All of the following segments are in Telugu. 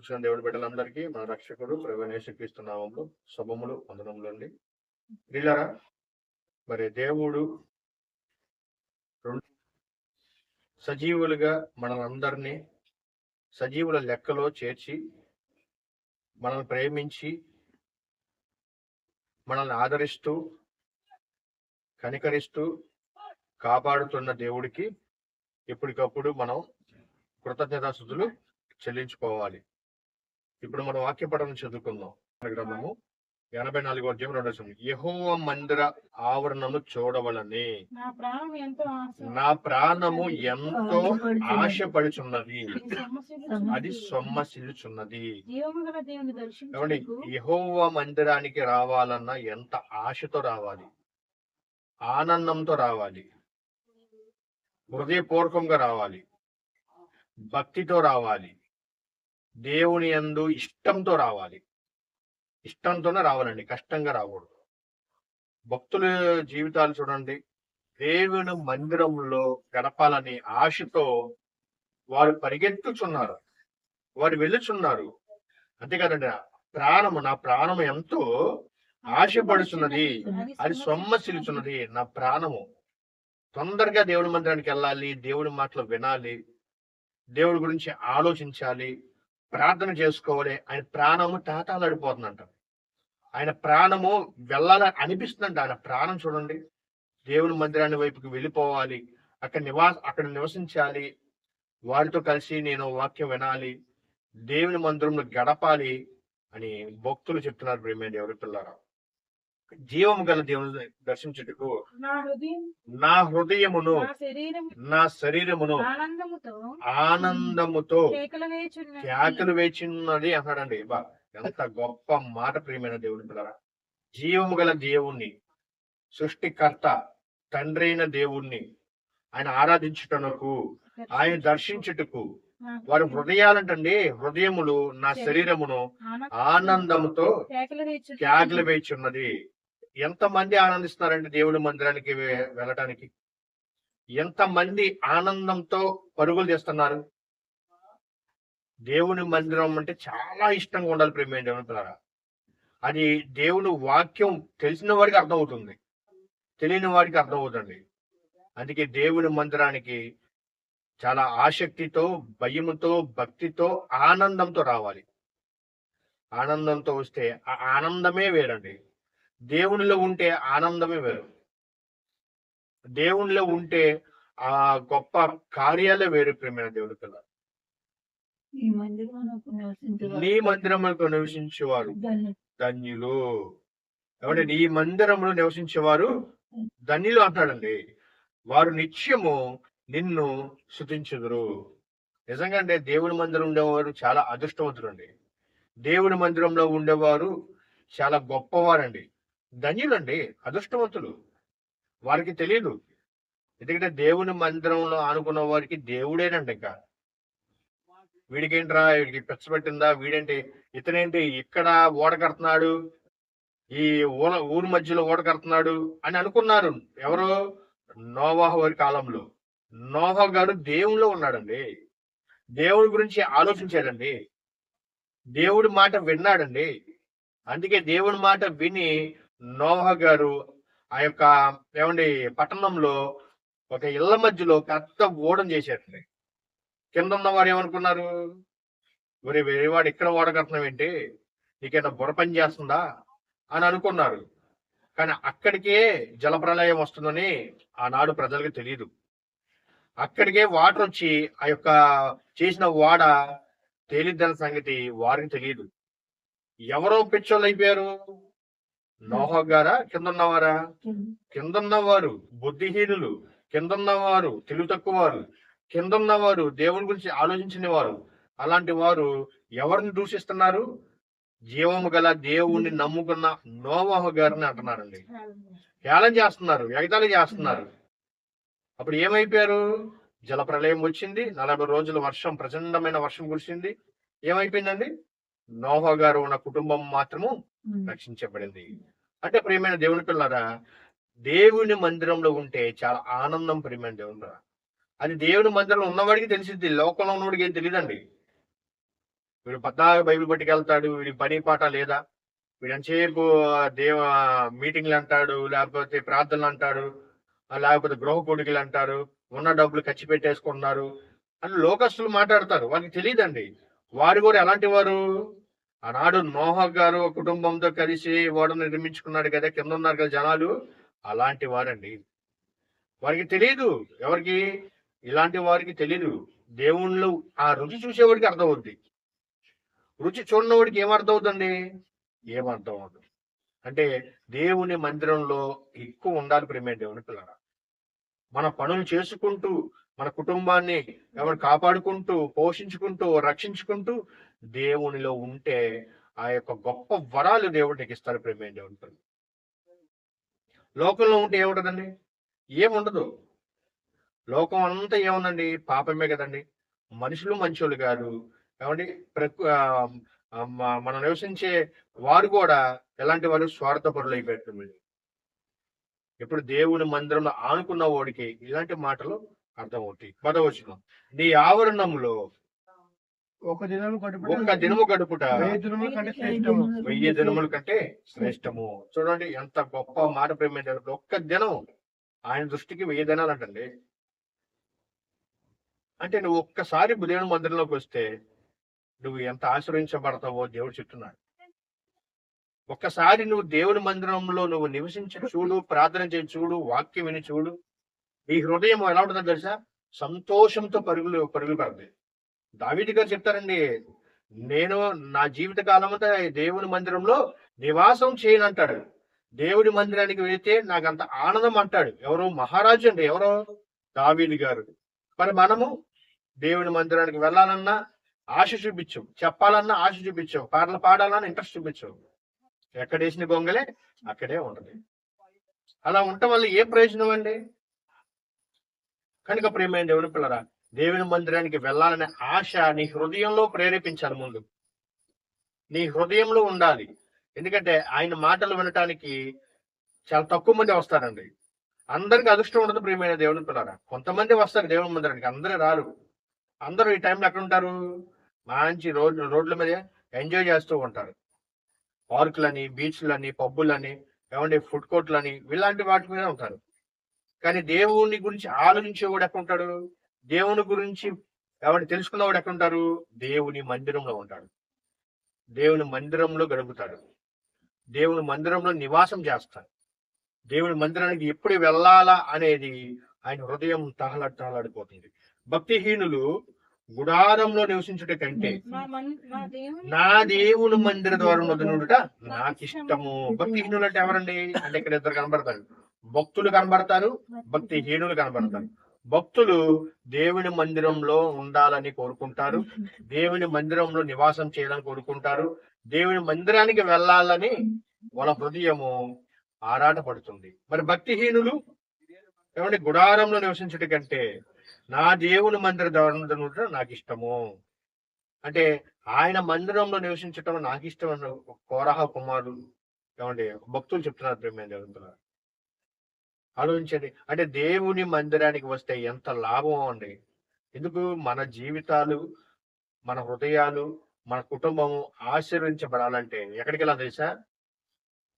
కూర్చున్న దేవుడి బిడ్డలందరికీ మన రక్షకుడు ప్రభువైన యేసుక్రీస్తు నామములో శుభములు వందనములు అండి. ప్రియులారా, మరి దేవుడు రెండు సజీవులుగా మనందరినీ సజీవుల లెక్కలో చేర్చి మనల్ని ప్రేమించి మనల్ని ఆదరిస్తూ కనికరిస్తూ కాపాడుతున్న దేవుడికి ఎప్పటికప్పుడు మనం కృతజ్ఞతాస్తుతులు చెల్లించుకోవాలి. ఇప్పుడు మనం వాక్య పఠనం చదువుకుందాం. గ్రంథము 84వ అధ్యాయం 2వ వచనం. యెహోవా మందిర ఆవరణను చూడవలనే నా ప్రాణము ఎంతో ఆశపడుచున్నది, అది సొమ్మసిల్లుచున్నది. ఏమండి, యెహోవా మందిరానికి రావాలన్నా ఎంత ఆశతో రావాలి, ఆనందంతో రావాలి, హృదయపూర్వకంగా రావాలి, భక్తితో రావాలి, దేవుని యందు ఇష్టంతో రావాలి. ఇష్టంతోనే రావాలండి, కష్టంగా రాకూడదు. భక్తుల జీవితాలు చూడండి, దేవుని మందిరంలో గడపాలని ఆశతో వారు పరిగెత్తుచున్నారు, వారు వెళ్ళుచున్నారు. అంతేకాదండి, నా ప్రాణము ఎంతో ఆశపడుచున్నది, అది సొమ్మసిల్లుచున్నది. నా ప్రాణము తొందరగా దేవుని మందిరానికి వెళ్ళాలి, దేవుడి మాటలు వినాలి, దేవుడి గురించి ఆలోచించాలి, ప్రార్థన చేసుకోవాలి. ఆయన ప్రాణము తాతాలాడిపోతుందంట. ఆయన ప్రాణము వెళ్ళాలని అనిపిస్తుందంట. ఆయన ప్రాణం చూడండి, దేవుని మందిరాన్ని వైపుకి వెళ్ళిపోవాలి, అక్కడ నివసించాలి, వారితో కలిసి నేను వాక్యం వినాలి, దేవుని మందిరంలో గడపాలి అని భక్తులు చెప్తున్నారు. ప్రేమ దేవుడి పిల్లారా, జీవము గల దేవుని దర్శించుటకు నా హృదయమును నా శరీరమును ఆనందముతో కేకలు వేచున్నది అన్నాడండి. ఎంత గొప్ప మాట ప్రియమైన దేవుని పిల్లరా. జీవము గల దేవుణ్ణి, సృష్టికర్త తండ్రి అయిన దేవుణ్ణి ఆయన ఆరాధించుటకు, ఆయన దర్శించుటకు వారి హృదయాలంటండి, హృదయములు నా శరీరమును ఆనందముతో కేకలు వేచున్నది. ఎంతమంది ఆనందిస్తున్నారంటే దేవుడి మందిరానికి వెళ్ళటానికి? ఎంతమంది ఆనందంతో పరుగులు చేస్తున్నారు? దేవుని మందిరం అంటే చాలా ఇష్టంగా ఉండాలి ప్రేమ దేవుని పిల్లరా. అది దేవుని వాక్యం తెలిసిన వాడికి అర్థమవుతుంది, తెలియని వాడికి అర్థమవుతుంది. అందుకే దేవుని మందిరానికి చాలా ఆసక్తితో, భయముతో, భక్తితో, ఆనందంతో రావాలి. ఆనందంతో వస్తే ఆ ఆనందమే వేరండి. దేవునిలో ఉంటే ఆనందమే వేరు. దేవునిలో ఉంటే ఆ గొప్ప కార్యాలే వేరు ప్రేమైన దేవుడి పిల్ల. నీ మందిరములకు నివసించేవారు ధన్యులు. కాబట్టి నీ మందిరంలో నివసించేవారు ధన్యులు అంటాడండి. వారు నిత్యము నిన్ను స్తుతించుదురు. నిజంగా అంటే దేవుని మందిరం ఉండేవారు చాలా అదృష్టవంతులండి. దేవుని మందిరంలో ఉండేవారు చాలా గొప్పవారండి, ధన్యులండి, అదృష్టవంతులు. వారికి తెలియదు, ఎందుకంటే దేవుని మందిరంలో ఆనుకున్న వారికి దేవుడేనండి. ఇంకా వీడికేంట్రా, వీడికి పెచ్చబట్టిందా, వీడేంటి, ఇతనేంటి ఇక్కడ ఓడ కడుతున్నాడు, ఈ ఊరి మధ్యలో ఓడ కడుతున్నాడు అని అనుకున్నారు. ఎవరు? నోవాహు వారి కాలంలో. నోవాహు గారు దేవునిలో ఉన్నాడండి, దేవుడి గురించి ఆలోచించాడండి, దేవుడి మాట విన్నాడండి. అందుకే దేవుడి మాట విని నోవాహు గారు ఆ యొక్క పట్టణంలో ఒక ఇళ్ల మధ్యలో పెద్ద ఓడం చేశారండి. కింద ఉన్న వారు ఏమనుకున్నారు? వేరేవాడు ఇక్కడ ఓడ కడుతున్నావు ఏంటి, నీకేనా బుర్ర పని చేస్తుందా అని అనుకున్నారు. కానీ అక్కడికే జలప్రలయం వస్తుందని ఆనాడు ప్రజలకు తెలియదు. అక్కడికే వాటర్ వచ్చి ఆ యొక్క చేసిన ఓడ తేలిద్దన్న సంగతి వారికి తెలియదు. ఎవరో పిచ్చోళ్ళు అయిపోయారు? నోవాహు గారా, కిందన్నవారా? కిందన్నవారు బుద్ధిహీనులు, కిందన్నవారు తెలివి తక్కువ వారు, కిందన్నవారు దేవుని గురించి ఆలోచించిన వారు. అలాంటి వారు ఎవరిని దూషిస్తున్నారు? జీవము గల దేవుణ్ణి నమ్ముకున్న నోవాహు గారిని అంటున్నారండి. హేళన చేస్తున్నారు, ఎగతాళి చేస్తున్నారు. అప్పుడు ఏమైపోయారు? జలప్రలయం వచ్చింది, 40 రోజుల వర్షం, ప్రచండమైన వర్షం కురిసింది. ఏమైపోయిందండి? నోవాహు గారు ఉన్న కుటుంబం మాత్రము రక్షించబడింది. అంటే ప్రియమైన దేవుని పిల్లరా, దేవుని మందిరంలో ఉంటే చాలా ఆనందం ప్రియమైన దేవుని పిల్లరా. అది దేవుని మందిరంలో ఉన్నవాడికి తెలిసిద్ది, లోకంలో ఉన్నవాడికి ఏం తెలియదండి. వీడు పద్దాక బైబిల్ పట్టుకెళ్తాడు, వీడికి పని పాట లేదా, వీడంతసేపు దేవ మీటింగ్లు అంటాడు, లేకపోతే ప్రార్థనలు అంటాడు, లేకపోతే గృహ కూడికలు అంటారు, ఉన్న డబ్బులు ఖర్చు పెట్టేసుకుంటున్నారు అని లోకస్తులు మాట్లాడతారు. వాళ్ళకి తెలియదండి వారు కూడా ఎలాంటి వారు. ఆనాడు నోహ గారు కుటుంబంతో కలిసి ఓడను నిర్మించుకున్నాడు కదా, కింద ఉన్నారు కదా జనాలు, అలాంటి వారండి. వారికి తెలియదు. ఎవరికి? ఇలాంటి వారికి తెలియదు. దేవుళ్ళు ఆ రుచి చూసేవాడికి అర్థమవుద్ది. రుచి చూడనవాడికి ఏమర్థం అవుతుంది? ఏమర్థం అవుతుంది అంటే దేవుని మందిరంలో ఎక్కువ ఉండాలి ప్రేమే దేవుని పిల్లరా. మన పనులు చేసుకుంటూ మన కుటుంబాన్ని ఎవరు కాపాడుకుంటూ పోషించుకుంటూ రక్షించుకుంటూ దేవునిలో ఉంటే ఆ యొక్క గొప్ప వరాలు దేవుడికి ఇస్తారు ప్రేమే దేవుని పిల్లలు. లోకంలో ఉంటే ఏముంటదండి? ఏముండదు. లోకం అంతా ఏముందండి? పాపమే కదండి. మనుషులు మంచోళ్ళు కాదు. ఏమండి? మనం నివసించే వారు కూడా ఎలాంటి వారు? స్వార్థపరులు అయిపోతుంది. ఇప్పుడు దేవుని మందిరంలో ఆనుకున్న వాడికి ఇలాంటి మాటలు అర్థమవుతాయి. 10వ వచనం, నీ ఆవరణంలో ఒక దినము గడుపుట 1000 దినముల కంటే శ్రేష్టము. చూడండి ఎంత గొప్ప మాట ప్రేమ. ఒక్క దినం ఆయన దృష్టికి 1000 దినాలు అంటండి. అంటే నువ్వు ఒక్కసారి దేవుని మందిరంలోకి వస్తే నువ్వు ఎంత ఆశ్రయించబడతావో దేవుడు చెప్తున్నాడు. ఒక్కసారి నువ్వు దేవుని మందిరంలో నువ్వు నివసించి చూడు, ప్రార్థన చేసి చూడు, వాక్యం విని చూడు, ఈ హృదయం ఎలా ఉంటుందో తెలుసా? సంతోషంతో పరుగులు పెడతాయి. దావీదు గారు చెప్తారండి, నేను నా జీవిత కాలం అంతా దేవుని మందిరంలో నివాసం చేయను అంటాడు. దేవుడి మందిరానికి వెళితే నాకు అంత ఆనందం అంటాడు. ఎవరు? మహారాజు అండి. ఎవరో? దావీదు గారు. మరి మనము దేవుని మందిరానికి వెళ్ళాలన్నా ఆశ చూపించాం, చెప్పాలన్నా ఆశ చూపించాం, పాటలు పాడాలన్నా ఇంట్రెస్ట్ చూపించాం. ఎక్కడేసిన గొంగలే అక్కడే ఉంటది. అలా ఉండటం వల్ల ఏ ప్రయోజనం అండి? కనుక ప్రేమైన దేవుని పిల్లరా, దేవుని మందిరానికి వెళ్ళాలనే ఆశ నీ హృదయంలో ప్రేరేపించాలి. ముందు నీ హృదయంలో ఉండాలి. ఎందుకంటే ఆయన మాటలు వినటానికి చాలా తక్కువ మంది వస్తారండి. అందరికి అదృష్టం ఉండదు ప్రియమైన దేవుని పిల్లరా. కొంతమంది వస్తారు దేవుని మందిరానికి, అందరూ రారు. అందరూ ఈ టైంలో ఎక్కడ ఉంటారు? మంచి రోడ్ల మీద ఎంజాయ్ చేస్తూ ఉంటారు. పార్కులని, బీచ్లని, పబ్బులని, ఏమంటే ఫుడ్ కోర్ట్లని, ఇలాంటి వాటి మీద ఉంటారు. కానీ దేవుని గురించి ఆలోచించేవాడు ఎక్కడ ఉంటాడు? దేవుని గురించి ఎవరిని తెలుసుకున్నవాడు ఎక్కడ ఉంటారు? దేవుని మందిరంలో ఉంటాడు. దేవుని మందిరంలో గడుపుతాడు. దేవుని మందిరంలో నివాసం చేస్తాడు. దేవుని మందిరానికి ఎప్పుడు వెళ్ళాలా అనేది ఆయన హృదయం తహలాడిపోతుంది. భక్తిహీనులు గుడారంలో నివసించుట కంటే నా దేవుని మందిర ద్వారం వదనుట నాకు ఇష్టము. భక్తిహీనులు అంటే ఎవరండి? అంటే ఇక్కడ ఇద్దరు కనబడతారు. భక్తులు కనబడతారు, భక్తిహీనులు కనబడతారు. భక్తులు దేవుని మందిరంలో ఉండాలని కోరుకుంటారు, దేవుని మందిరంలో నివాసం చేయాలని కోరుకుంటారు, దేవుని మందిరానికి వెళ్ళాలని వాళ్ళ హృదయము ఆరాట పడుతుంది. మరి భక్తిహీనులు ఏమంటే గుడారంలో నివసించుట కంటే నా దేవుని మందిర ద్వారా నాకు ఇష్టము. అంటే ఆయన మందిరంలో నివసించటం నాకు ఇష్టం అన్న కోరహ కుమారులు ఏమంటే భక్తులు చెప్తున్నారు. ప్రేమ దేవుని ఆలోచించండి. అంటే దేవుని మందిరానికి వస్తే ఎంత లాభం అండి. ఎందుకు? మన జీవితాలు, మన హృదయాలు, మన కుటుంబము ఆశీర్వదించబడాలంటే ఎక్కడికి వెళ్ళాలి తెలుసా?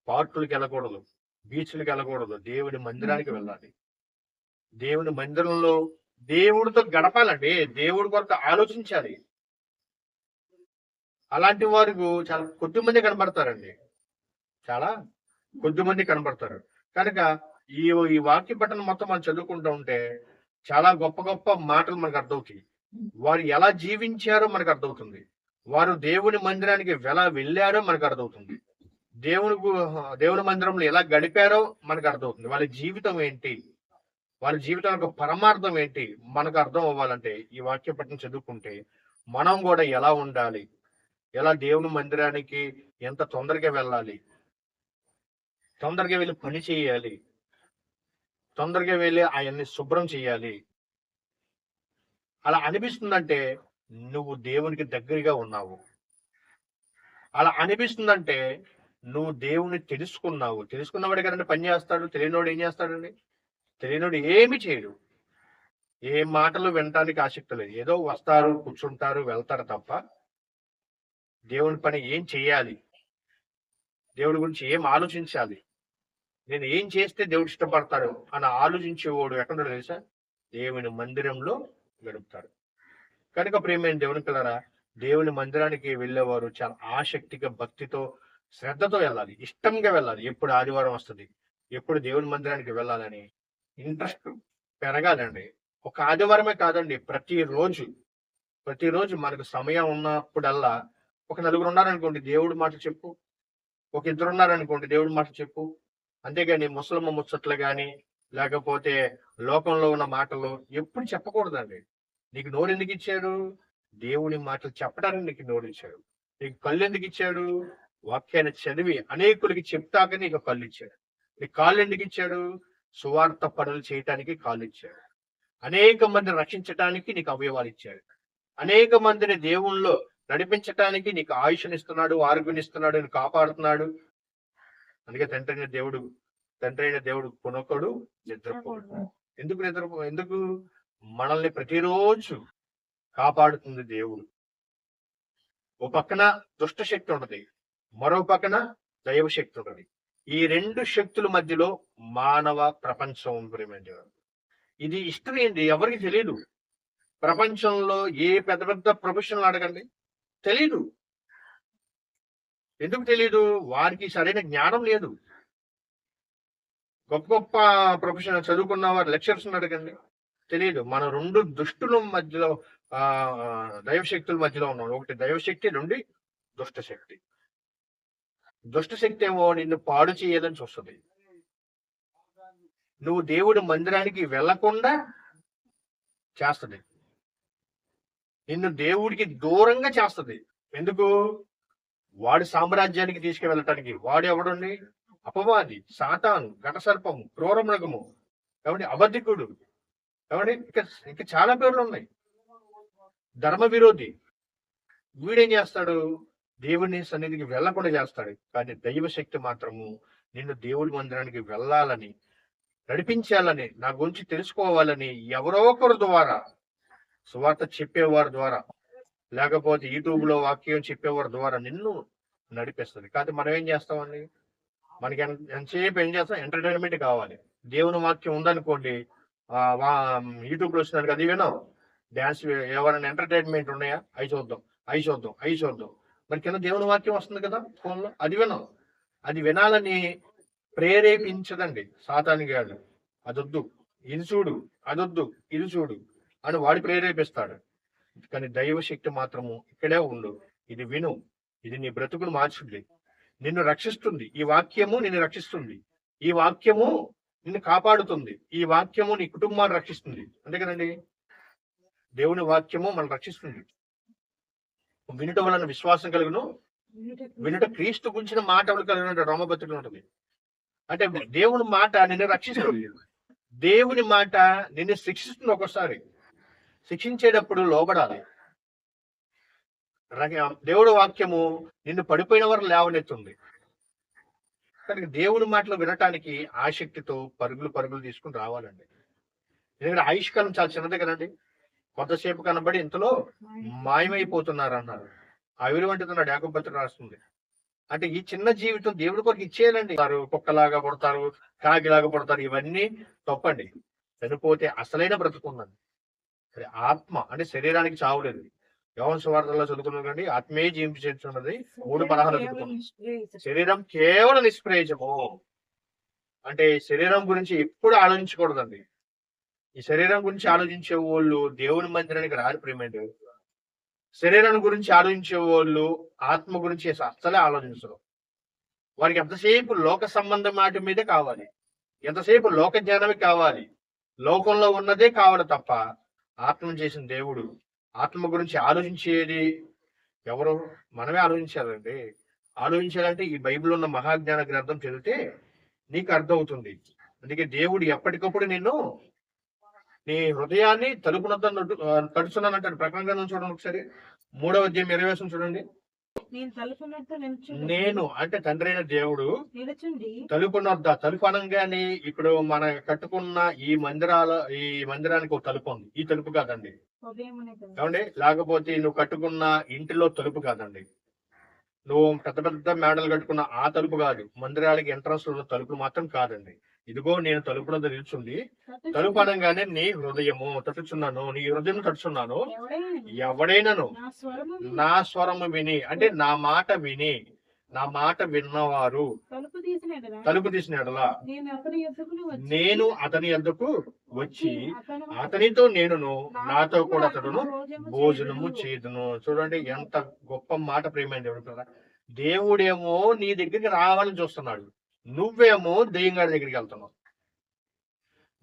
పార్కులకి వెళ్ళకూడదు, బీచ్లకి వెళ్ళకూడదు, దేవుని మందిరానికి వెళ్ళాలి. దేవుని మందిరంలో దేవుడితో గడపాలండి. దేవుడి కొరకు ఆలోచించాలి. అలాంటి వారికి చాలా కొద్ది మంది కనబడతారండి. చాలా కొద్ది మంది కనబడతారు. కనుక ఈ వాక్య పట్టణం మొత్తం మనం చదువుకుంటూ ఉంటే చాలా గొప్ప గొప్ప మాటలు మనకు అర్థమవుతాయి. వారు ఎలా జీవించారో మనకు అర్థమవుతుంది. వారు దేవుని మందిరానికి ఎలా వెళ్ళారో మనకు అర్థమవుతుంది. దేవుని మందిరంలో ఎలా గడిపారో మనకు అర్థమవుతుంది. వాళ్ళ జీవితం ఏంటి, వాళ్ళ జీవితం యొక్క పరమార్థం ఏంటి మనకు అర్థం అవ్వాలంటే ఈ వాక్య పట్టణం చదువుకుంటే మనం కూడా ఎలా ఉండాలి, ఎలా దేవుని మందిరానికి ఎంత తొందరగా వెళ్ళాలి, తొందరగా వెళ్ళి పని చేయాలి, తొందరగా వెళ్ళి ఆయన్ని శుభ్రం చేయాలి, అలా అనిపిస్తుందంటే నువ్వు దేవునికి దగ్గరగా ఉన్నావు. అలా అనిపిస్తుందంటే నువ్వు దేవుని తెలుసుకున్నావు. తెలుసుకున్నవాడు కదండి పని చేస్తాడు. తెలియనోడు ఏం చేస్తాడండి? తెలియనోడు ఏమి చేయడు. ఏ మాటలు వినటానికి ఆసక్తి లేదు. ఏదో వస్తారు, కూర్చుంటారు, వెళ్తారు తప్ప దేవుని పని ఏం చేయాలి, దేవుడి గురించి ఏం ఆలోచించాలి, నేను ఏం చేస్తే దేవుడు ఇష్టపడతాడు అని ఆలోచించేవాడు ఎక్కడ తెలుసా? దేవుని మందిరంలో గడుపుతాడు. కనుక ప్రియమైన దేవుని పిల్లరా, దేవుని మందిరానికి వెళ్ళేవారు చాలా ఆసక్తిగా, భక్తితో, శ్రద్ధతో వెళ్ళాలి, ఇష్టంగా వెళ్ళాలి. ఎప్పుడు ఆదివారం వస్తుంది, ఎప్పుడు దేవుని మందిరానికి వెళ్ళాలని ఇంట్రెస్ట్ పెరగాలండి. ఒక ఆదివారమే కాదండి, ప్రతిరోజు మనకు సమయం ఉన్నప్పుడల్లా ఒక నలుగురు ఉన్నారనుకోండి, దేవుడి మాట చెప్పు. ఒక ఇద్దరు ఉన్నారనుకోండి, దేవుడి మాట చెప్పు. అంతేగాని ముసలమ్మ ముచ్చట్లు గాని, లేకపోతే లోకంలో ఉన్న మాటలు ఎప్పుడు చెప్పకూడదండి. నీకు నోరు ఎందుకు ఇచ్చాడు? దేవుని మాటలు చెప్పడానికి నీకు నోరు ఇచ్చాడు. నీకు కళ్ళు ఎందుకు ఇచ్చాడు? వాక్యాన్ని చదివి అనేకులకి చెప్తాక నీకు కళ్ళు ఇచ్చాడు. నీకు కాళ్ళు ఎందుకు ఇచ్చాడు? సువార్త పనులు చేయటానికి కాళ్ళు ఇచ్చాడు. అనేక మందిని రక్షించటానికి నీకు అవయవాలు ఇచ్చాడు. అనేక మందిని దేవుళ్ళో నడిపించటానికి నీకు ఆయుష్నిస్తున్నాడు, ఆరోగ్యనిస్తున్నాడు, నేను కాపాడుతున్నాడు. అందుకే తండ్రి అయిన దేవుడు కొనొకడు నిద్రపోడు. ఎందుకు మనల్ని ప్రతిరోజు కాపాడుతుంది దేవుడు. ఓ పక్కన దుష్ట శక్తి ఉంటది, మరో పక్కన దైవ శక్తి ఉంటది. ఈ రెండు శక్తుల మధ్యలో మానవ ప్రపంచం ఉంది. ఇది హిస్టరీ అండి, ఎవరికి తెలియదు. ప్రపంచంలో ఏ పెద్ద పెద్ద ప్రొఫెషనల్ అడగండి, తెలీదు. ఎందుకు తెలియదు? వారికి సరైన జ్ఞానం లేదు. గొప్ప గొప్ప ప్రొఫెషనల్ చదువుకున్న వారు లెక్చర్స్ అడగండి, తెలియదు. మన రెండు దుష్టుల మధ్యలో, దైవశక్తుల మధ్యలో ఉన్నాం. ఒకటి దైవశక్తి, రెండు దుష్టశక్తి. దుష్టశక్తి ఏమో నిన్ను పాడు చేయాలని చూస్తుంది. నువ్వు దేవుడి మందిరానికి వెళ్లకుండా చేస్తుంది, నిన్ను దేవుడికి దూరంగా చేస్తుంది. ఎందుకు? వాడి సామ్రాజ్యానికి తీసుకువెళ్ళటానికి. వాడు ఎవడండి? అపవాది, సాతాను, ఘటసర్పము, క్రూరమృగము, కాబట్టి అబద్ధికుడు, కాబట్టి ఇంకా చాలా పేర్లు ఉన్నాయి. ధర్మ విరోధి. వీడేం చేస్తాడు? దేవుని సన్నిధికి వెళ్లకుండా చేస్తాడు. కానీ దైవశక్తి మాత్రము నిన్ను దేవుడి మందిరానికి వెళ్ళాలని, నడిపించాలని, నా గురించి తెలుసుకోవాలని ఎవరో ఒకరి ద్వారా, సువార్త చెప్పేవారి ద్వారా, లేకపోతే యూట్యూబ్ లో వాక్యం చెప్పేవారి ద్వారా నిన్ను నడిపిస్తుంది. కాబట్టి మనం ఏం చేస్తామండి? మనకి ఎంతసేపు ఏం చేస్తాం? ఎంటర్టైన్మెంట్ కావాలి. దేవుని వాక్యం ఉందనుకోండి, యూట్యూబ్ లో వస్తున్నారు, అది వినాం. డాన్స్ ఎవరైనా ఎంటర్టైన్మెంట్ ఉన్నాయా? అవి చూద్దాం. మరి కింద దేవుని వాక్యం వస్తుంది కదా ఫోన్లో, అది వినాం. అది వినాలని ప్రేరేపించదండి సాతాను గాడు. అదొద్దు, ఇది చూడు, అదొద్దు, ఇది చూడు అని వాడు ప్రేరేపిస్తాడు. కానీ దైవశక్తి మాత్రము ఇక్కడే ఉండు, ఇది విను, ఇది నీ బ్రతుకును మార్చుద్ది, నిన్ను రక్షిస్తుంది. ఈ వాక్యము నిన్ను రక్షిస్తుంది, ఈ వాక్యము నిన్ను కాపాడుతుంది, ఈ వాక్యము నీ కుటుంబాన్ని రక్షిస్తుంది. అంతే కదండి, దేవుని వాక్యము మనం రక్షిస్తుంది. వినుట వలన విశ్వాసం కలుగును, వినుట క్రీస్తు గురించిన మాట కలిగిన రోమపత్రిక ఉంటుంది. అంటే దేవుని మాట నిన్ను రక్షిస్తుంది, దేవుని మాట నిన్ను శిక్షిస్తుంది. ఒక్కోసారి శిక్షించేటప్పుడు లోబడాలి. దేవుడి వాక్యము నిన్ను పడిపోయిన వారు లేవనెత్తుంది. కానీ దేవుని మాటలు వినటానికి ఆసక్తితో పరుగులు తీసుకుని రావాలండి. ఎందుకంటే ఆయుష్కాలం చాలా చిన్నదే కదండి, కొంతసేపు కనబడి ఇంతలో మాయమైపోతున్నారు అన్నారు. ఆవిరివంటున్నాడు యాకోబు పత్రిక రాస్తుంది. అంటే ఈ చిన్న జీవితం దేవుడి కొరకు ఇచ్చేయాలండి. కుక్కలాగా పుడతారు, కాకిలాగా పుడతారు, ఇవన్నీ తప్పండి. చనిపోతే అసలైన బ్రతుకుందండి. ఆత్మ అంటే శరీరానికి చావులేదు. యోహాను సువార్తలో చదువుకున్నాం, ఆత్మే జీవించున్నది 3:16 చదువుకున్నాం. శరీరం కేవలం నిష్ప్రయోజనము. అంటే శరీరం గురించి ఎప్పుడు ఆలోచించకూడదండి. ఈ శరీరం గురించి ఆలోచించే వాళ్ళు దేవుని మందిరానికి రారు. ప్రియమైన శరీరం గురించి ఆలోచించే వాళ్ళు ఆత్మ గురించి అస్సలే ఆలోచించరు. వారికి ఎంతసేపు లోక సంబంధం మాట మీదే కావాలి, ఎంతసేపు లోక జ్ఞానమే కావాలి, లోకంలో ఉన్నదే కావాలి తప్ప ఆత్మ చేసిన దేవుడు, ఆత్మ గురించి ఆలోచించేది ఎవరు? మనమే ఆలోచించాలండి. ఆలోచించాలంటే ఈ బైబిల్ ఉన్న మహాజ్ఞాన గ్రంథం చదివితే నీకు అర్థం అవుతుంది. అందుకే దేవుడు ఎప్పటికప్పుడు నిన్ను నీ హృదయాన్ని తలుపునంతా తడుచున్నానంటాడు. ప్రకటన గ్రంథం చూడండి ఒకసారి, 3వ అధ్యాయం 20 చూడండి. నేను అంటే తండ్రి అయిన దేవుడు తలుపునొద్ద, తలుపు అనగానే ఇప్పుడు మన కట్టుకున్న ఈ మందిరానికి ఒక తలుపు ఉంది. ఈ తలుపు కాదండి, ఏమండి? లేకపోతే నువ్వు కట్టుకున్న ఇంటిలో తలుపు కాదండి. నువ్వు పెద్ద పెద్ద మేడలు కట్టుకున్న ఆ తలుపు కాదు, మందిరాలకి ఎంట్రన్స్ ఉన్న తలుపు మాత్రం కాదండి. ఇదిగో నేను తలుపులో నిల్చుంది, తలుపు అనగానే నీ హృదయము తట్టుచున్నాను, నీ హృదయం తట్టుచున్నాను. ఎవడైనాను నా స్వరము విని, అంటే నా మాట విని, నా మాట విన్నవారు తలుపు తీసిన ఎడల నేను అతని యొద్దకు వచ్చి అతనితో నేనును, నాతో కూడా అతడును భోజనము చేదును. చూడండి ఎంత గొప్ప మాట, ప్రేమైన దేవుడు కదా. దేవుడేమో నీ దగ్గరికి రావాలని చూస్తున్నాడు, నువ్వేమో దెయ్యం గారి దగ్గరికి వెళ్తున్నావు.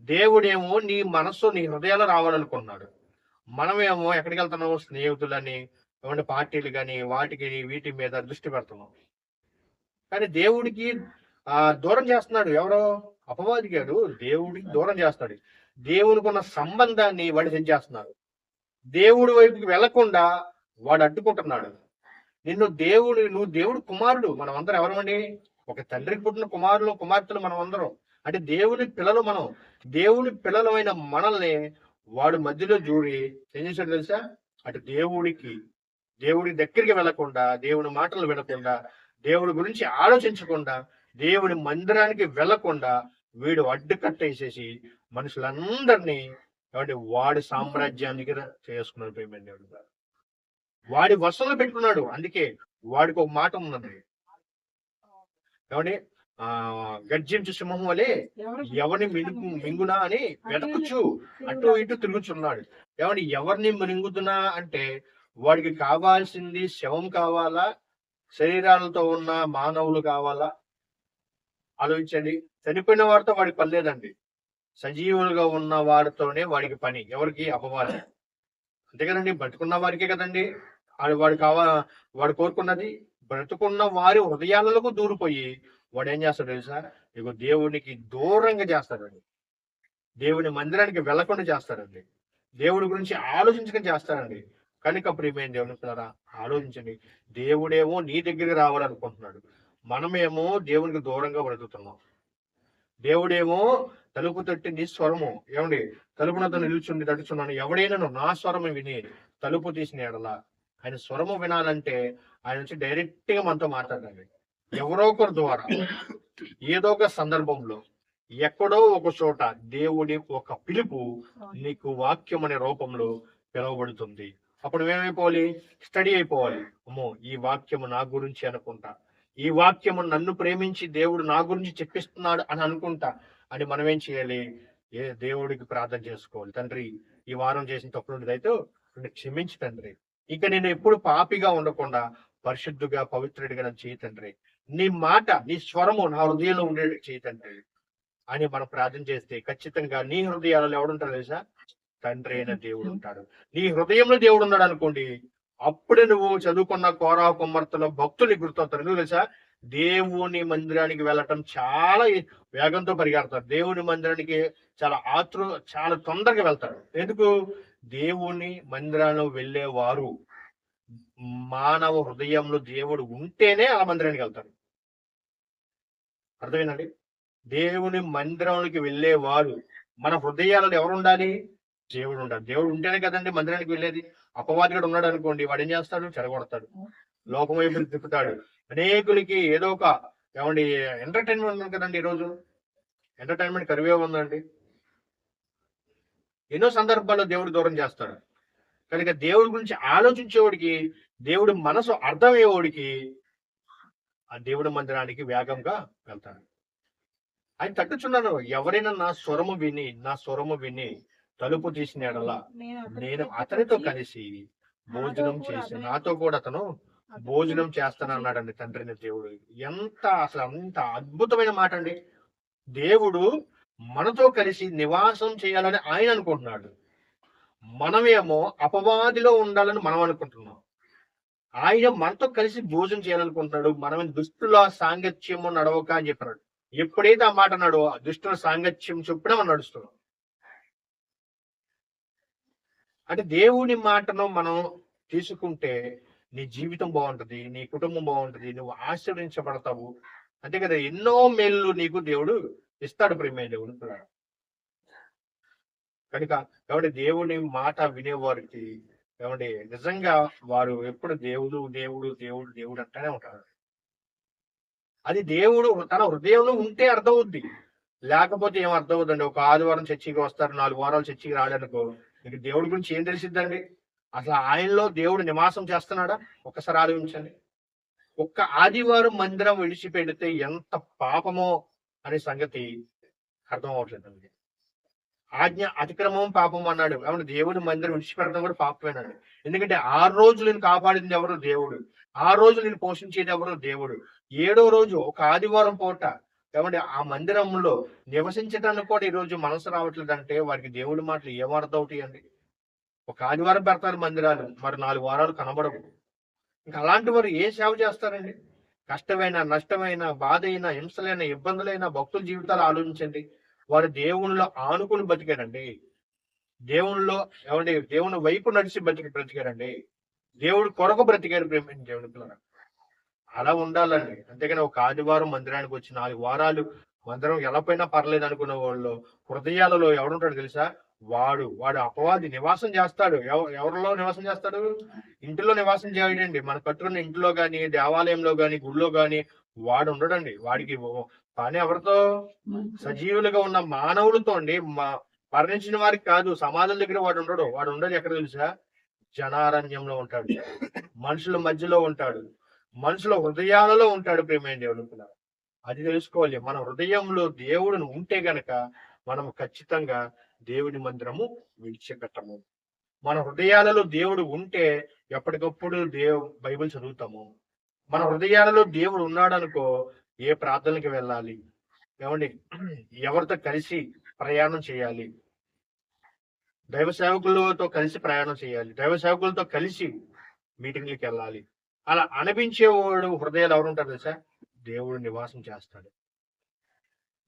దేవుడేమో నీ మనస్సు, నీ హృదయాలు రావాలనుకున్నాడు. మనమేమో ఎక్కడికి వెళ్తున్నావు? స్నేహితులని, ఏమంటే పార్టీలు కానీ వాటికి వీటి మీద దృష్టి పెడుతున్నాం. కానీ దేవుడికి దూరం చేస్తున్నాడు. ఎవరో అపవాది గారు దేవుడికి దూరం చేస్తాడు. దేవునికి ఉన్న సంబంధాన్ని వాడు తెంచేస్తున్నాడు. దేవుడి వైపుకి వెళ్లకుండా వాడు అడ్డుకుంటున్నాడు నిన్ను. నువ్వు దేవుడు కుమారుడు. మనం అందరం ఎవరమండి? ఒక తండ్రికి పుట్టిన కుమారులు కుమార్తెలు మనం అందరం. అంటే దేవుని పిల్లలు మనం. దేవుని పిల్లలమైన మనల్ని వాడు మధ్యలో జూరి ఏం చేశాడు తెలుసా? అటు దేవుడి దగ్గరికి వెళ్లకుండా, దేవుని మాటలు వినకుండా, దేవుడి గురించి ఆలోచించకుండా, దేవుని మందిరానికి వెళ్లకుండా వీడు అడ్డుకట్టేసేసి మనుషులందరినీ వాడి సామ్రాజ్యానికి చేసుకున్నాడు. ప్రేమ దేవుడు వాడి వశంలో పెట్టుకున్నాడు. అందుకే వాడికి ఒక మాట ఉన్నది, ఏమండి, గర్జించు సింహం వలె ఎవరిని మింగునా అని వెతకుచు అటు ఇటు తిరుగుచున్నాడు. ఏమండి, ఎవరిని మింగుతున్నా అంటే వాడికి కావాల్సింది శవం కావాలా, శరీరాలతో ఉన్న మానవులు కావాలా? ఆలోచించండి. చనిపోయిన వారితో వాడికి పని లేదండి. సజీవులుగా ఉన్న వారితోనే వాడికి పని. ఎవరికి? అపవాది. అంతే కదండి, బతుకున్న వారికే కదండి వాడు కోరుకున్నది. బ్రతుకున్న వారి హృదయాలకు దూరిపోయి వాడు ఏం చేస్తాడు తెలుసా? ఇగో దేవునికి దూరంగా చేస్తాడండి. దేవుని మందిరానికి వెళ్లకుండా చేస్తాడండి. దేవుడి గురించి ఆలోచించక చేస్తాడండి. కనుక ప్రియమైన దేవుని పిల్లరా, ఆలోచించండి. దేవుడేమో నీ దగ్గరికి రావాలనుకుంటున్నాడు, మనమేమో దేవునికి దూరంగా బ్రతుకుతున్నాం. దేవుడేమో తలుపు తట్టి నీ స్వరము, ఏమండి, తలుపునతో నిలుచుండి తడుచున్నాను, ఎవడైనా నా స్వరము విని తలుపు తీసిన ఎడల. ఆయన స్వరము వినాలంటే ఆయన నుంచి డైరెక్ట్ గా మనతో మాట్లాడాలి. ఎవరో ఒకరి ద్వారా, ఏదో ఒక సందర్భంలో, ఎక్కడో ఒక చోట దేవుడి ఒక పిలుపు నీకు వాక్యం అనే రూపంలో పిలువబడుతుంది. అప్పుడు మేమైపోవాలి? స్టడీ అయిపోవాలి. అమ్మో, ఈ వాక్యము నా గురించి అనుకుంటా, ఈ వాక్యము నన్ను ప్రేమించి దేవుడు నా గురించి చెప్పిస్తున్నాడు అని అనుకుంటా అని మనం ఏం చేయాలి? దేవుడికి ప్రార్థన చేసుకోవాలి. తండ్రి, ఈ వారం చేసిన తప్పులు అయితే క్షమించి తండ్రి, ఇక నేను ఎప్పుడు పాపిగా ఉండకుండా పరిశుద్ధుగా పవిత్రుడిగా నన్ను చేయి తండ్రి, నీ మాట, నీ స్వరము నా హృదయంలో ఉండేది చేయి తండ్రి అని మనం ప్రార్థన చేస్తే ఖచ్చితంగా నీ హృదయాలలో ఎవడుంటారు తెలుసా? తండ్రి అయిన దేవుడు ఉంటాడు. నీ హృదయంలో దేవుడు ఉన్నాడు అనుకోండి, అప్పుడే నువ్వు చదువుకున్న కోరా కుమ్మర్తలో భక్తులు గుర్తవుతారు. ఎందుకు తెలుసా? దేవుని మందిరానికి వెళ్ళటం చాలా వేగంతో పరిగెడతారు. దేవుని మందిరానికి చాలా తొందరగా వెళ్తారు. ఎందుకు? దేవుని మందిరాల్లో వెళ్ళేవారు మానవ హృదయంలో దేవుడు ఉంటేనే ఆ మందిరానికి వెళ్తారు. అర్థమేనండి? దేవుని మందిరంలోకి వెళ్ళేవారు మన హృదయాలలో ఎవరు ఉండాలి? దేవుడు ఉండాలి. దేవుడు ఉంటేనే కదండి మందిరానికి వెళ్ళేది. అపవాది కూడా ఉన్నాడు అనుకోండి, వాడు ఏం చేస్తాడు? చెడగొడతాడు, లోకం వైపు తిప్పుతాడు. అనేకులకి ఏదో ఒక, ఏమండి, ఎంటర్టైన్మెంట్ ఉంది కదండి. ఈరోజు ఎంటర్టైన్మెంట్ కరువే ఉందండి. ఎన్నో సందర్భాల్లో దేవుడు దూరం చేస్తాడు. కనుక దేవుడి గురించి ఆలోచించేవాడికి, దేవుడి మనసు అర్థమయ్యేవాడికి ఆ దేవుడి మందిరానికి వేగంగా వెళ్తాడు. ఆయన తట్టుచున్నాను, ఎవరైనా నా స్వరము విని తలుపు తీసిన ఎడల నేను అతనితో కలిసి భోజనం చేసి నాతో కూడా అతను భోజనం చేస్తానన్నాడండి తండ్రిని దేవుడు. అసలు అంత అద్భుతమైన మాట అండి. దేవుడు మనతో కలిసి నివాసం చేయాలని ఆయన అనుకుంటున్నాడు. మనమేమో అపవాదిలో ఉండాలని మనం అనుకుంటున్నాం. ఆయన మనతో కలిసి భోజనం చేయాలనుకుంటున్నాడు. మనం దుష్టుల సాంగత్యము నడవక అని చెప్పినాడు. ఎప్పుడైతే ఆ మాట అన్నాడో, దుష్టుల సాంగత్యం చొప్పున మనం నడుస్తున్నాం. అంటే దేవుని మాటను మనం తీసుకుంటే నీ జీవితం బాగుంటది, నీ కుటుంబం బాగుంటది, నువ్వు ఆశీర్వదించబడతావు. అంతే కదా, ఎన్నో మేలు నీకు దేవుడు ఇస్తాడు. ప్రేమ దేవుడు కనుక కాబట్టి దేవుని మాట వినేవారికి ఏమండి నిజంగా వారు ఎప్పుడు దేవుడు దేవుడు దేవుడు దేవుడు అంటానే ఉంటారు. అది దేవుడు తన హృదయంలో ఉంటే అర్థమవుద్ది. లేకపోతే ఏం అర్థం అవుతుందండి? ఒక ఆదివారం చర్చికి వస్తారు, 4 వారాలు చర్చికి రాడనుకో, మీకు దేవుడి గురించి ఏం తెలిసిద్దండి? అసలు ఆయనలో దేవుడు నివాసం చేస్తున్నాడా? ఒక్కసారి ఆలోచించండి. ఒక్క ఆదివారం మందిరం విడిచిపెడితే ఎంత పాపమో అనే సంగతి అర్థం అవ్వట్లేదండి. ఆజ్ఞ అతిక్రమం పాపం అన్నాడు. అవును, దేవుడి మందిరం విడిచిపెడతాం కూడా పాపమేనండి. ఎందుకంటే 6 రోజులు నేను కాపాడింది ఎవరు? దేవుడు. 6 రోజులు నేను పోషించేది ఎవరు? దేవుడు. 7వ రోజు ఒక ఆదివారం పూట ఏమంటే ఆ మందిరంలో నివసించడానికి కూడా ఈ రోజు మనసు రావట్లేదంటే వారికి దేవుడి మాటలు ఏం అర్థం అవుతాయండి? ఒక ఆదివారం పెడతారు మందిరాలు, మరి 4 వారాలు కనబడవు. ఇంకా అలాంటి వారు ఏ సేవ చేస్తారండి? కష్టమైన, నష్టమైన, బాధ అయినా, హింసలైన, ఇబ్బందులైన భక్తుల జీవితాలు ఆలోచించండి. వారు దేవునిలో ఆనుకుని బతికారండి. దేవునిలో ఏమండి దేవుని వైపు నడిచి బ్రతికారండి. దేవుడి కొరకు బ్రతికారు ప్రేమ దేవుని పిల్లలు. అలా ఉండాలండి. అంతేగాని ఒక ఆదివారం మందిరానికి వచ్చి 4 వారాలు మందిరం ఎలాపోయినా పర్లేదు అనుకున్న వాళ్ళు హృదయాలలో ఎవడుంటాడు తెలుసా? వాడు అపవాది నివాసం చేస్తాడు. ఎవరిలో నివాసం చేస్తాడు? ఇంటిలో నివాసం చేయడండి. మన కట్టుకున్న ఇంటిలో గాని, దేవాలయంలో గాని, గుడిలో గాని వాడు ఉండడండి. వాడికి పని ఎవరితో? సజీవులుగా ఉన్న మానవులతో అండి. మరణించిన వారికి కాదు. సమాధుల దగ్గర వాడు ఉండడు. వాడు ఉండదు ఎక్కడ తెలుసా? జనారణ్యంలో ఉంటాడు, మనుషుల మధ్యలో ఉంటాడు, మనుషుల హృదయాలలో ఉంటాడు. ప్రేమైన దేవుడు, అది తెలుసుకోవాలి. మన హృదయంలో దేవుడును ఉంటే గనక మనం ఖచ్చితంగా దేవుడి మందిరము విడిచిపెట్టము. మన హృదయాలలో దేవుడు ఉంటే ఎప్పటికప్పుడు బైబిల్ చదువుతాము. మన హృదయాలలో దేవుడు ఉన్నాడు అనుకో, ఏ ప్రార్థనకి వెళ్ళాలి, ఏమండి ఎవరితో కలిసి ప్రయాణం చేయాలి, దైవ సేవకులతో కలిసి ప్రయాణం చేయాలి, దైవ సేవకులతో కలిసి మీటింగ్లకి వెళ్ళాలి. అలా అనిపించేవాడు హృదయాలు ఎవరు ఉంటారు తెలుసా? దేవుడు నివాసం చేస్తాడు.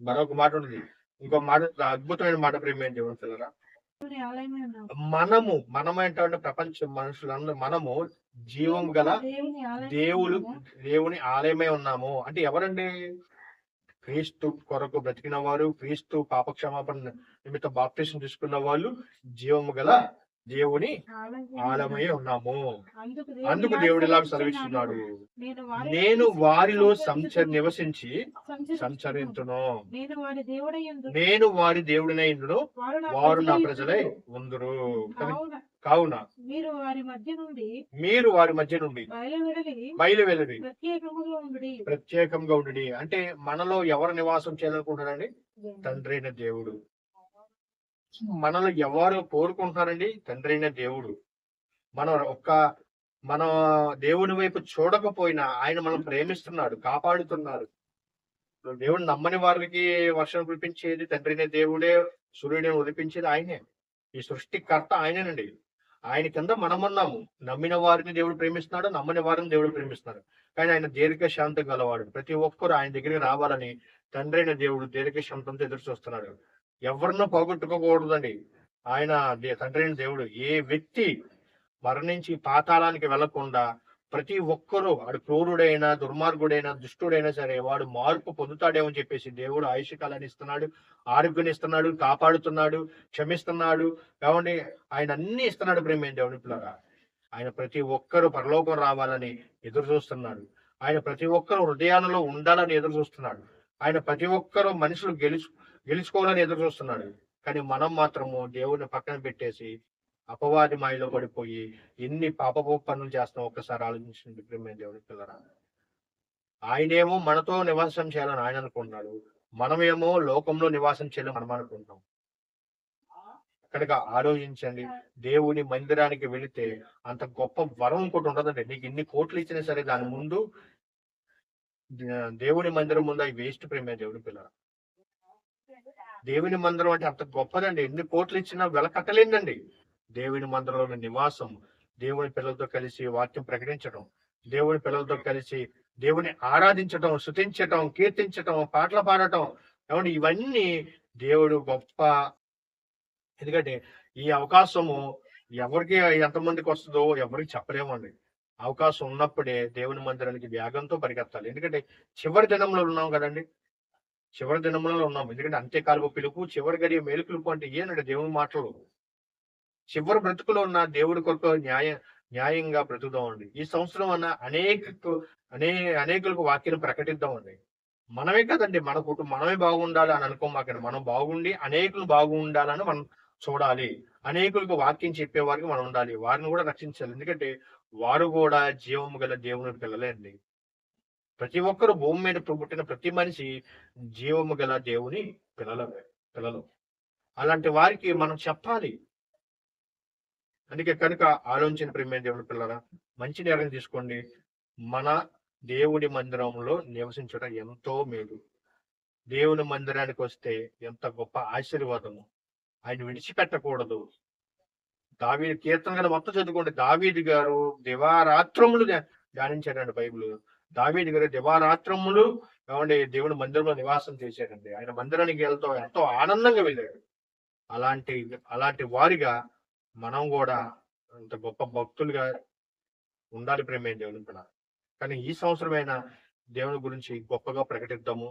మరొక మాట ఉంది, ఇంకో మాట, అద్భుతమైన మాట ప్రేమైన దేవుడు పిల్లరా. మనం ఏంటంటే ప్రపంచ మనుషులందరూ మనము జీవం గల దేవుని ఆలయమే ఉన్నాము. అంటే ఎవరండి? క్రీస్తు కొరకు బ్రతికిన వారు, క్రీస్తు పాపక్షమాపణ నిమిత్తం బాప్తిసం తీసుకున్న వాళ్ళు జీవము గల దేవుని ఆలయమై ఉన్నాము. అందుకు దేవుడు ఇలా సెలవిస్తున్నాడు, నేను వారిలో నివసించి సంచరించును, నేను వారి దేవుడినై ఇందును, వారు నా ప్రజలై ఉందురు. కావున మీరు వారి మధ్య నుండి బయలువెళ్ళి ప్రత్యేకంగా ఉండి. అంటే మనలో ఎవరు నివాసం చేయాలనుకుంటారండి? తండ్రి అయిన దేవుడు. మనలో ఎవరు కోరుకుంటున్నారండి? తండ్రి అయిన దేవుడు. మన దేవుని వైపు చూడకపోయినా ఆయన మనం ప్రేమిస్తున్నాడు, కాపాడుతున్నాడు. దేవుడు నమ్మని వారికి వర్షం కురిపించేది తండ్రి అయిన దేవుడే, సూర్యుడిని ఉదిపించేది ఆయనే. ఈ సృష్టికర్త ఆయనేనండి. ఆయన కింద మనం ఉన్నాము. నమ్మిన వారిని దేవుడు ప్రేమిస్తున్నాడు, నమ్మని వారిని దేవుడు ప్రేమిస్తున్నాడు. కానీ ఆయన దీర్ఘ శాంతం గలవాడు. ప్రతి ఒక్కరు ఆయన దగ్గరికి రావాలని తండ్రి అయిన దేవుడు దీర్ఘ శాంతంతో ఎదురు చూస్తున్నాడు. ఎవరినో పోగొట్టుకోకూడదండి. ఆయన తండ్రి అయిన దేవుడు ఏ వ్యక్తి మరణించి పాతాళానికి వెళ్లకుండా ప్రతి ఒక్కరూ, వాడు క్రూరుడైనా, దుర్మార్గుడైనా, దుష్టుడైనా సరే వాడు మార్పు పొందుతాడేమో అని చెప్పేసి దేవుడు ఆయుష్కాలాన్ని ఇస్తున్నాడు, ఆరోగ్యాన్ని ఇస్తున్నాడు, కాపాడుతున్నాడు, క్షమిస్తున్నాడు. కాబట్టి ఆయన అన్ని ఇస్తున్నాడు. ప్రేమ దేవుని పిల్లగా, ఆయన ప్రతి ఒక్కరూ పరలోకం రావాలని ఎదురు చూస్తున్నాడు. ఆయన ప్రతి ఒక్కరు హృదయాలలో ఉండాలని ఎదురు చూస్తున్నాడు. ఆయన ప్రతి ఒక్కరూ మనుషులు గెలుచుకోవాలని ఎదురు చూస్తున్నాడు. కానీ మనం మాత్రము దేవుని పక్కన పెట్టేసి అపవాది మాయలో పడిపోయి ఎన్ని పాపపు పనులు చేస్తాం ఒక్కసారి ఆలోచించండి. ప్రేమ దేవుని పిల్లరా, ఆయనేమో మనతో నివాసం చేయాలని ఆయన అనుకుంటున్నాడు, మనమేమో లోకంలో నివాసం చేయాలని మనం అనుకుంటాం. కనుక ఆలోచించండి. దేవుని మందిరానికి వెళితే అంత గొప్ప వరం ఇంకోటి ఉండదండి. నీకు ఎన్ని కోట్లు ఇచ్చినా సరే దాని ముందు, దేవుని మందిరం ముందు అవి వేస్ట్. ప్రేమ దేవుని పిల్లరా, దేవుని మందిరం అంటే అంత గొప్పదండి. ఎన్ని కోట్లు ఇచ్చినా వెల కట్టలేదండి. దేవుని మందిరంలో నివాసం, దేవుని పిల్లలతో కలిసి వాక్యం ప్రకటించడం, దేవుని పిల్లలతో కలిసి దేవుని ఆరాధించటం, స్తుతించటం, కీర్తించటం, పాటలు పాడటం, ఏమంటే ఇవన్నీ దేవుడు గొప్ప. ఎందుకంటే ఈ అవకాశము ఎవరికి ఎంతమందికి వస్తుందో ఎవరికి చెప్పలేమండి. అవకాశం ఉన్నప్పుడే దేవుని మందిరానికి వేగంతో పరిగెత్తాలి. ఎందుకంటే చివరి దినంలో ఉన్నాం కదండి, చివరి దినంలో ఉన్నాం. ఎందుకంటే అంత్యకాలపు పిలుపు, చివరి గడియ మేలుకులుపు అంటే ఏనండి దేవుని మాటలు. చివరి బ్రతుకులో ఉన్న దేవుడి కొరకు న్యాయంగా బ్రతుకుదామండి. ఈ సంవత్సరం అన్న అనేకులకు వాక్యం ప్రకటిద్దామండి. మనమే కదండి మన కుటుంబం మనమే బాగుండాలి అని అనుకోమాకండి. మనం బాగుండి అనేకులు బాగుండాలని మనం చూడాలి. అనేకులకు వాక్యం చెప్పే వారికి మనం ఉండాలి. వారిని కూడా రక్షించాలి. ఎందుకంటే వారు కూడా జీవము గల దేవుని పిల్లలే అండి. ప్రతి ఒక్కరు భూమి మీద పుట్టిన ప్రతి మనిషి జీవము గల దేవుని పిల్లలు. అలాంటి వారికి మనం చెప్పాలి. అందుకే కనుక ఆలోచన ప్రియమైన దేవుని పిల్లల మంచి నిర్ణయం తీసుకోండి. మన దేవుడి మందిరంలో నివసించడం ఎంతో మేలు. దేవుని మందిరానికి వస్తే ఎంత గొప్ప ఆశీర్వాదము. ఆయన విడిచిపెట్టకూడదు. దావీదు కీర్తన గారు మొత్తం చదువుకోండి. దావీదు గారు దివారాత్రములు ధ్యానించాడండి బైబిల్. దావీదు గారు దివారాత్రములు ఏమండి దేవుని మందిరంలో నివాసం చేశాడండి. ఆయన మందిరానికి వెళ్తూ ఎంతో ఆనందంగా వెళ్ళాడు. అలాంటి వారిగా మనం కూడా అంత గొప్ప భక్తులుగా ఉండాలి ప్రేమ దేవుని కూడా. కానీ ఈ సంవత్సరమైన దేవుని గురించి గొప్పగా ప్రకటిద్దాము.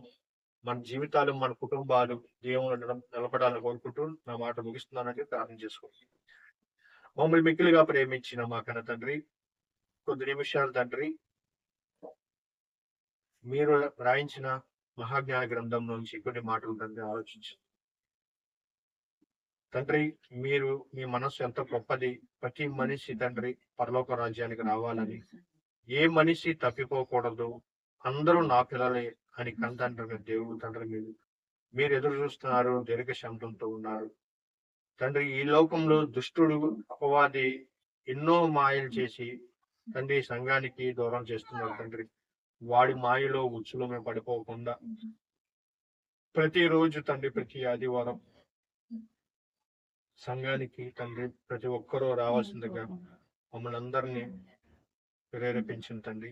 మన జీవితాలు మన కుటుంబాలు దేవుని నిలబడాలని కోరుకుంటూ నా మాట ముగిస్తున్నానని ప్రార్థన చేసుకోండి. మమ్మల్ని మిక్కిలిగా ప్రేమించిన మా కన్న తండ్రి, కొద్ది నిమిషాలు తండ్రి మీరు రాయించిన మహాజ్ఞాన గ్రంథం నుంచి కొన్ని మాటలు తండ్రి ఆలోచించు తండ్రి. మీరు మీ మనస్సు ఎంత గొప్పది. ప్రతి మనిషి తండ్రి పరలోక రాజ్యానికి రావాలని, ఏ మనిషి తప్పిపోకూడదు, అందరూ నా పిల్లలే అని తండ్రి దేవుడు తండ్రి మీరు ఎదురు చూస్తున్నారు. దీర్ఘ శాంతంతో ఉన్నారు తండ్రి. ఈ లోకంలో దుష్టుడు అపవాది ఎన్నో మాయలు చేసి తండ్రి సంఘానికి దూరం చేస్తున్నారు తండ్రి. వాడి మాయలో ఉచ్చులో మేము పడిపోకుండా ప్రతిరోజు తండ్రి ప్రతి ఆదివారం సంఘానికి తండ్రి ప్రతి ఒక్కరూ రావాల్సిందిగా మమ్మల్ని అందరినీ ప్రేరేపించింది తండ్రి.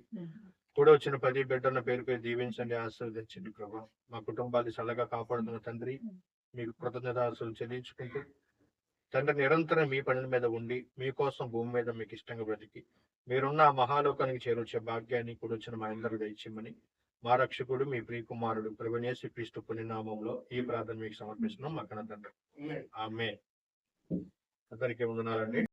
కూడా వచ్చిన 10 బిడ్డల పేరుపై దీవించండి, ఆశీర్వదించండి ప్రభా. మా కుటుంబాన్ని చల్లగా కాపాడుతున్న తండ్రి మీకు కృతజ్ఞతాస్తులు చెల్లించుకుంటూ తండ్రి నిరంతరం మీ పనుల మీద ఉండి మీకోసం భూమి మీద మీకు ఇష్టంగా బ్రతికి మీరున్న ఆ మహాలోకానికి చేరొచ్చే భాగ్యాన్ని కూడా వచ్చిన మా అందరూ దయచేయమని మా రక్షకుడు మీ ప్రియకుమారుడు ప్రభువైన యేసుక్రీస్తు పుణ్యనామంలో ఈ ప్రార్థన మీకు సమర్పిస్తున్నాం మా కన్న తండ్రి. ఆమేన్. అందరికీ వందనాలండి.